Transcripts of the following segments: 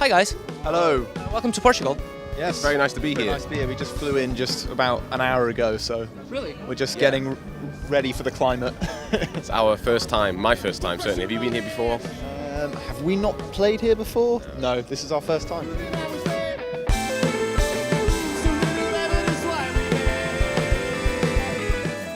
Hi guys. Hello. Welcome to Portugal. Yes. Very nice to be here. Nice to be here. We just flew in just about an hour ago, so Really? we're just getting ready for the climate. It's our first time, my first time certainly. Have you been here before? Have we not played here before? No, this is our first time.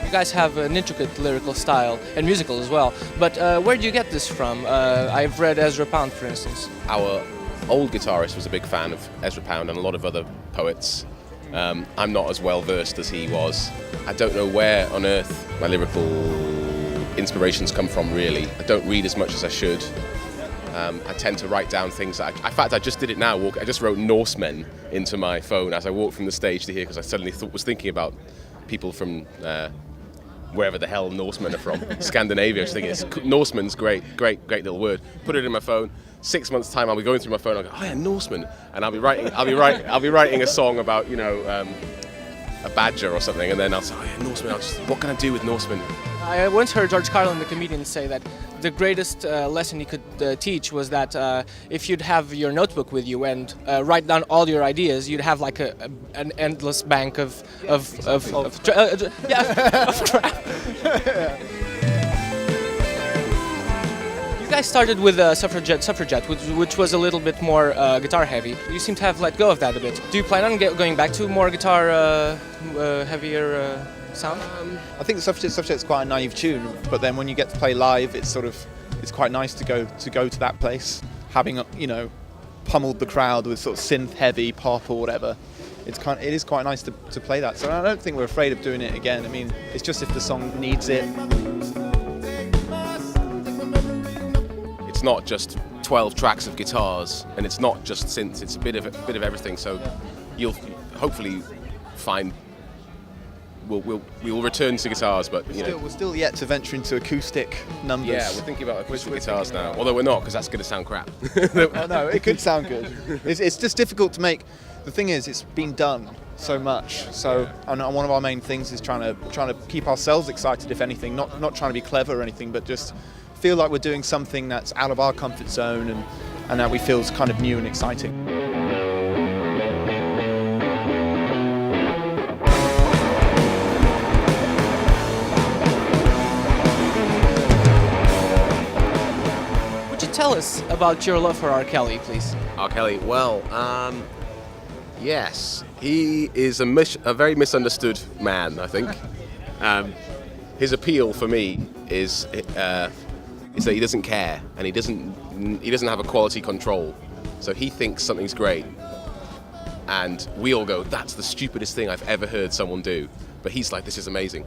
You guys have an intricate lyrical style and musical as well. But where do you get this from? I've read Ezra Pound, for instance. Our old guitarist was a big fan of Ezra Pound and a lot of other poets. I'm not as well versed as he was. I don't know where on earth my lyrical inspirations come from, really. I don't read as much as I should. I tend to write down things that in fact, I just did it now. I just wrote Norsemen into my phone as I walked from the stage to here because I suddenly was thinking about people from wherever the hell Norsemen are from, Scandinavia. I was thinking, Norseman's great little word. Put it in my phone. 6 months' time, I'll be going through my phone. I'll go, oh yeah, Norseman, and I'll be writing a song about a badger or something, and then I'll say, oh yeah, Norseman. What can I do with Norseman? I once heard George Carlin, the comedian, say that the greatest lesson he could teach was that if you'd have your notebook with you and write down all your ideas, you'd have like an endless bank of crap. You guys started with Suffragette, which was a little bit more guitar heavy. You seem to have let go of that a bit. Do you plan on going back to more guitar heavier sound? I think Suffragette's quite a naive tune, but then when you get to play live, it's quite nice to go to that place, having pummeled the crowd with sort of synth heavy pop or whatever. It is quite nice to play that. So I don't think we're afraid of doing it again. I mean, it's just if the song needs it. It's not just 12 tracks of guitars, and it's not just synths. It's a bit of everything. So you'll hopefully find we will return to guitars, but we're still yet to venture into acoustic numbers. Yeah, we're thinking about acoustic guitars now. Although we're not, because that's going to sound crap. Oh, no, it could sound good. It's just difficult to make. The thing is, it's been done so much. So, and one of our main things is trying to keep ourselves excited, if anything. Not trying to be clever or anything, but just feel like we're doing something that's out of our comfort zone and that we feel is kind of new and exciting. Would you tell us about your love for R. Kelly, please? R. Kelly, well, yes, he is a very misunderstood man, I think. His appeal for me is that he doesn't care and he doesn't have a quality control. So he thinks something's great, and we all go, that's the stupidest thing I've ever heard someone do. But he's like, this is amazing.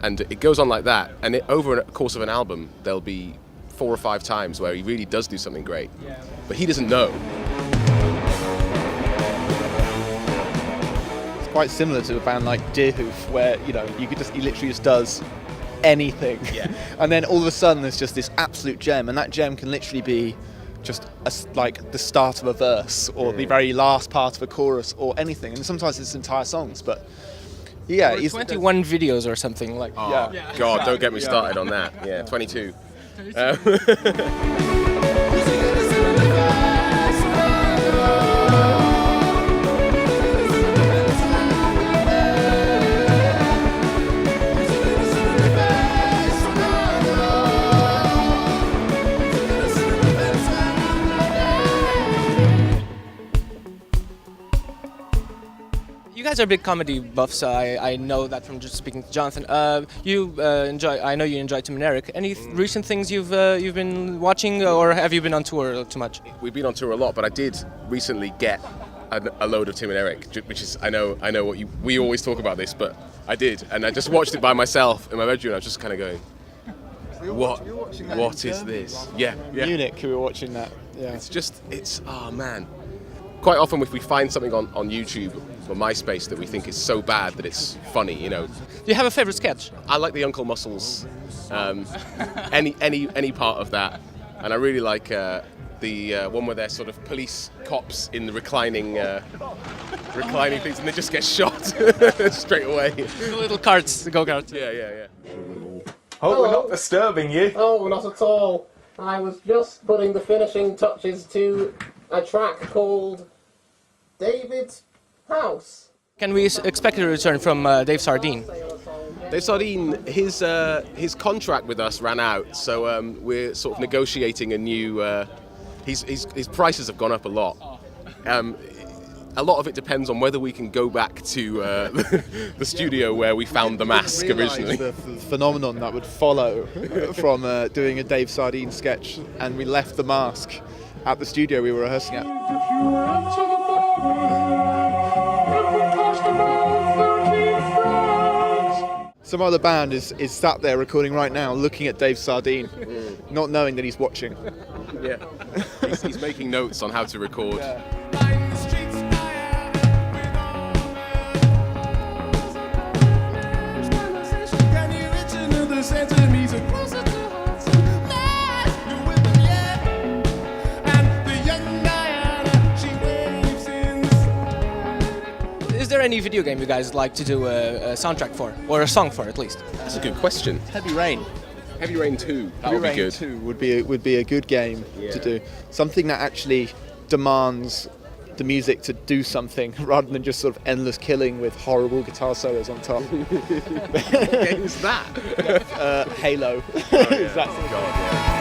And it goes on like that, and over a course of an album, there'll be 4 or 5 times where he really does do something great, but he doesn't know. It's quite similar to a band like Deerhoof, where he literally just does anything, and then all of a sudden there's just this absolute gem, and that gem can literally be just like the start of a verse or the very last part of a chorus or anything, and sometimes it's entire songs. But yeah, or 21 videos or something like. Oh, God, don't get me started on that. Yeah, 22. You guys are big comedy buffs. I know that from just speaking to Jonathan. I know you enjoy Tim and Eric. Any recent things you've been watching, or have you been on tour too much? We've been on tour a lot, but I did recently get a load of Tim and Eric, which is I know what we always talk about this, but I did, and I just watched it by myself in my bedroom. I was just kind of going, what is this? Yeah. Munich, we were watching that. Yeah. It's oh man. Quite often, if we find something on YouTube or MySpace that we think is so bad that it's funny, Do you have a favorite sketch? I like the Uncle Muscles, any part of that, and I really like the one where they're sort of police cops in the reclining things, and they just get shot straight away. The little carts, the go-karts. Yeah. Oh, we're not disturbing you. Oh, not at all. I was just putting the finishing touches to a track called David's House. Can we expect a return from Dave Sardine? Dave Sardine, his contract with us ran out, so we're sort of negotiating a new. His prices have gone up a lot. A lot of it depends on whether we can go back to the studio where we found the mask originally. The phenomenon that would follow from doing a Dave Sardine sketch, and we left the mask at the studio we were rehearsing at. Some other band is sat there recording right now, looking at Dave Sardine, not knowing that he's watching. Yeah, he's making notes on how to record. Is there any video game you guys like to do a soundtrack for, or a song for at least? That's a good question. Heavy Rain. Heavy Rain 2. That Heavy would be Rain good. 2 would be a good game to do. Something that actually demands the music to do something rather than just sort of endless killing with horrible guitar solos on top. What game is that? Halo. Oh, yeah. Exactly. God, yeah.